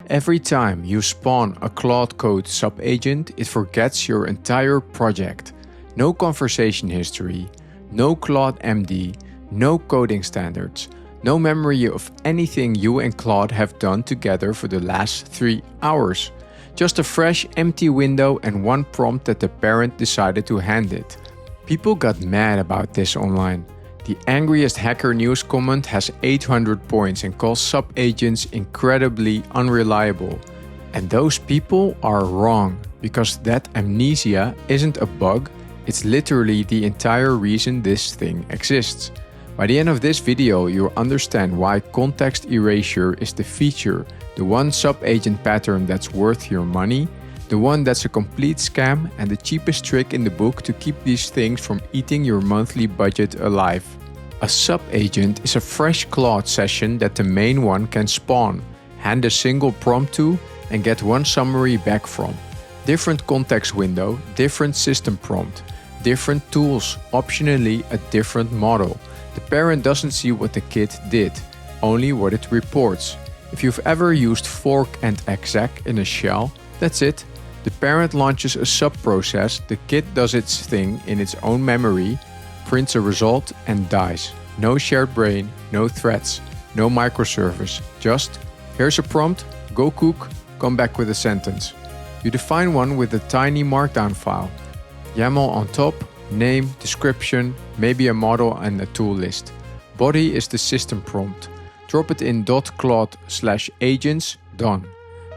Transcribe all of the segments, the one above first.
Every time you spawn a Claude Code subagent, it forgets your entire project. No conversation history, no CLAUDE.md, no coding standards, no memory of anything you and Claude have done together for the last 3 hours. Just a fresh, empty window and one prompt that the parent decided to hand it. People got mad about this online. The angriest hacker news comment has 800 points and calls subagents incredibly unreliable. And those people are wrong, because that amnesia isn't a bug, it's literally the entire reason this thing exists. By the end of this video, you'll understand why context erasure is the feature, the one subagent pattern that's worth your money, the one that's a complete scam, and the cheapest trick in the book to keep these things from eating your monthly budget alive. A subagent is a fresh Claude session that the main one can spawn, hand a single prompt to, and get one summary back from. Different context window, different system prompt, different tools, optionally a different model. The parent doesn't see what the kid did, only what it reports. If you've ever used fork and exec in a shell, that's it. The parent launches a sub-process, the kid does its thing in its own memory, prints a result and dies. No shared brain, no threads, no microservice, just here's a prompt, go cook, come back with a sentence. You define one with a tiny markdown file. YAML on top, name, description, maybe a model and a tool list. Body is the system prompt. Drop it in .claude/agents, done.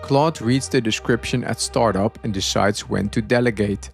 Claude reads the description at startup and decides when to delegate.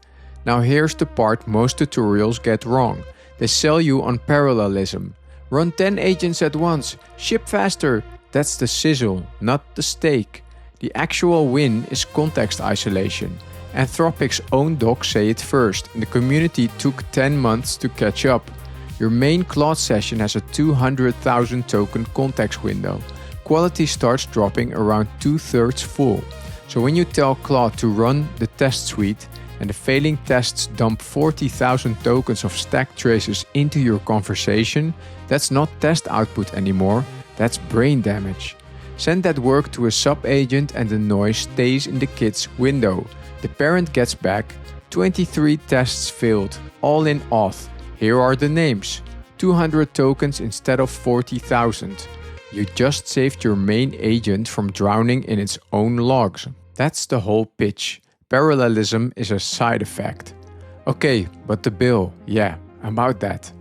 Now here's the part most tutorials get wrong. They sell you on parallelism. Run 10 agents at once, ship faster. That's the sizzle, not the steak. The actual win is context isolation. Anthropic's own docs say it first, and the community took 10 months to catch up. Your main Claude session has a 200,000 token context window. Quality starts dropping around 2/3 full. So when you tell Claude to run the test suite and the failing tests dump 40,000 tokens of stack traces into your conversation, that's not test output anymore, that's brain damage. Send that work to a subagent and the noise stays in the kid's window. The parent gets back, 23 tests failed, all in auth. Here are the names, 200 tokens instead of 40,000. You just saved your main agent from drowning in its own logs. That's the whole pitch. Parallelism is a side effect. Okay, but the bill, yeah, about that.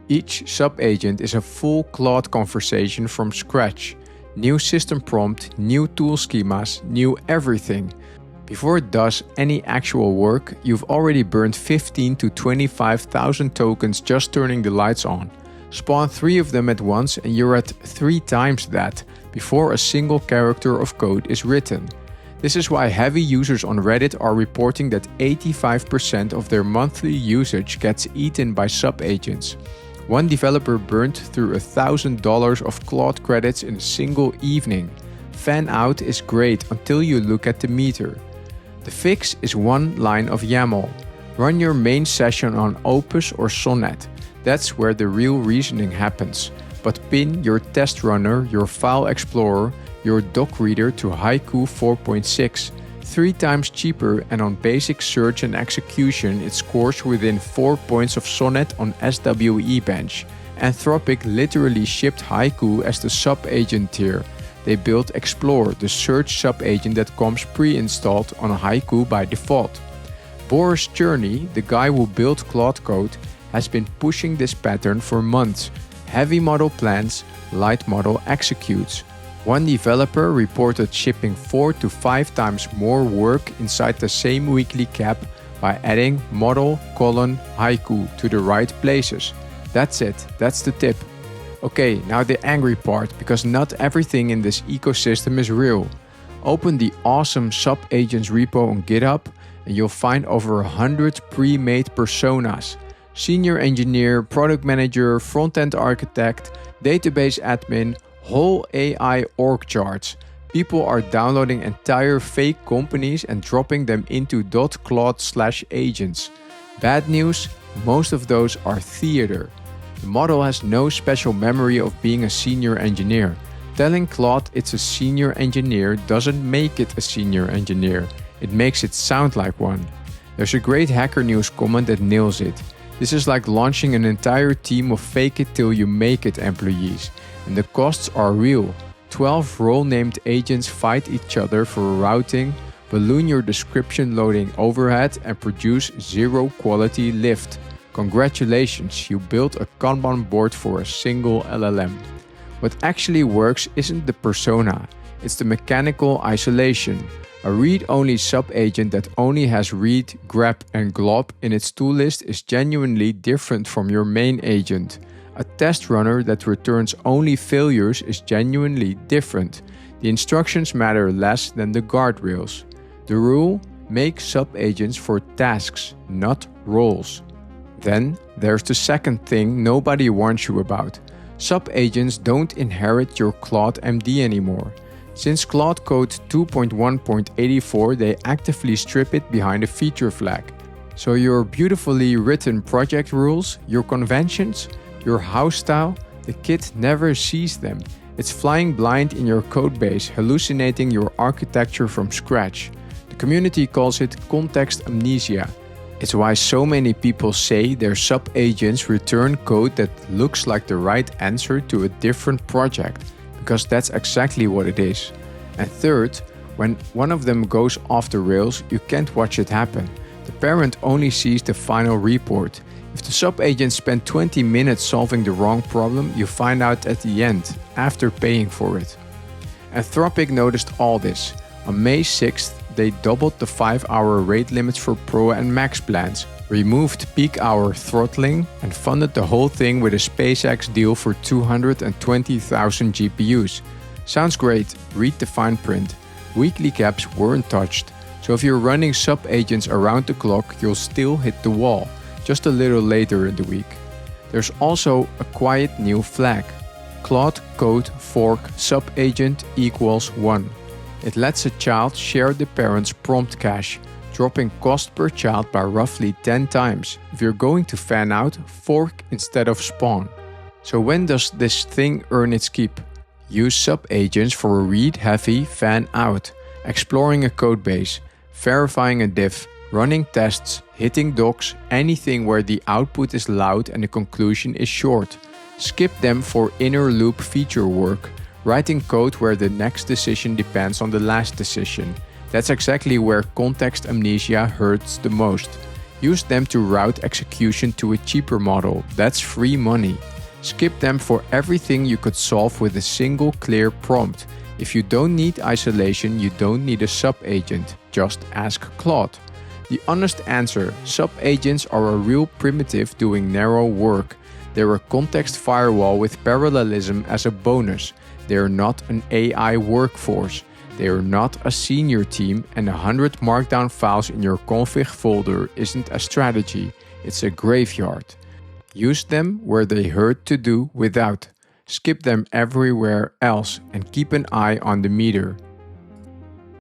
Each subagent is a full Claude conversation from scratch. New system prompt, new tool schemas, new everything. Before it does any actual work, you've already burned 15 to 25,000 tokens just turning the lights on. Spawn 3 of them at once and you're at 3 times that before a single character of code is written. This is why heavy users on Reddit are reporting that 85% of their monthly usage gets eaten by subagents. One developer burned through $1,000 of Claude credits in a single evening. Fan out is great until you look at the meter. The fix is one line of YAML. Run your main session on Opus or Sonnet. That's where the real reasoning happens. But pin your test runner, your file explorer, your doc reader to Haiku 4.6, 3 times cheaper, and on basic search and execution it scores within 4 points of Sonnet on SWE bench. Anthropic literally shipped Haiku as the subagent tier. They built Explore, the search subagent that comes pre-installed on Haiku by default. Boris Cherny, the guy who built Claude Code, has been pushing this pattern for months. Heavy model plans, light model executes. One developer reported shipping 4 to 5 times more work inside the same weekly cap by adding model, haiku to the right places. That's it, that's the tip. Okay, now the angry part, because not everything in this ecosystem is real. Open the awesome subagents repo on GitHub and you'll find over 100 pre-made personas. Senior engineer, product manager, front-end architect, database admin, whole AI org charts. People are downloading entire fake companies and dropping them into .claude/agents. Bad news, most of those are theater. The model has no special memory of being a senior engineer. Telling Claude it's a senior engineer doesn't make it a senior engineer, it makes it sound like one. There's a great Hacker News comment that nails it. This is like launching an entire team of fake it till you make it employees, and the costs are real. 12 role-named agents fight each other for routing, balloon your description loading overhead, and produce zero quality lift. Congratulations, you built a Kanban board for a single LLM. What actually works isn't the persona, it's the mechanical isolation. A read-only sub-agent that only has read, grep, and glop in its toolist is genuinely different from your main agent. A test runner that returns only failures is genuinely different. The instructions matter less than the guardrails. The rule: make sub-agents for tasks, not roles. Then there's the second thing nobody warns you about. Sub-agents don't inherit your CLAUDE.md anymore. Since Claude Code 2.1.84, they actively strip it behind a feature flag. So your beautifully written project rules, your conventions, your house style, the kid never sees them. It's flying blind in your codebase, hallucinating your architecture from scratch. The community calls it context amnesia. It's why so many people say their sub-agents return code that looks like the right answer to a different project, because that's exactly what it is. And third, when one of them goes off the rails, you can't watch it happen. The parent only sees the final report. If the sub-agent spent 20 minutes solving the wrong problem, you find out at the end, after paying for it. Anthropic noticed all this. On May 6th, they doubled the 5-hour rate limits for Pro and Max plans, removed peak hour throttling, and funded the whole thing with a SpaceX deal for 220,000 GPUs. Sounds great, read the fine print. Weekly caps weren't touched, so if you're running sub-agents around the clock, you'll still hit the wall, just a little later in the week. There's also a quiet new flag. Claude Code fork sub-agent equals 1. It lets a child share the parent's prompt cache, dropping cost per child by roughly 10 times. If you're going to fan out, fork instead of spawn. So when does this thing earn its keep? Use sub-agents for a read-heavy fan out, exploring a codebase, verifying a diff, running tests, hitting docs, anything where the output is loud and the conclusion is short. Skip them for inner loop feature work, writing code where the next decision depends on the last decision. That's exactly where context amnesia hurts the most. Use them to route execution to a cheaper model. That's free money. Skip them for everything you could solve with a single clear prompt. If you don't need isolation, you don't need a sub-agent. Just ask Claude. The honest answer: sub-agents are a real primitive doing narrow work. They're a context firewall with parallelism as a bonus. They're not an AI workforce. They are not a senior team, and 100 markdown files in your config folder isn't a strategy, it's a graveyard. Use them where they hurt to do without. Skip them everywhere else and keep an eye on the meter.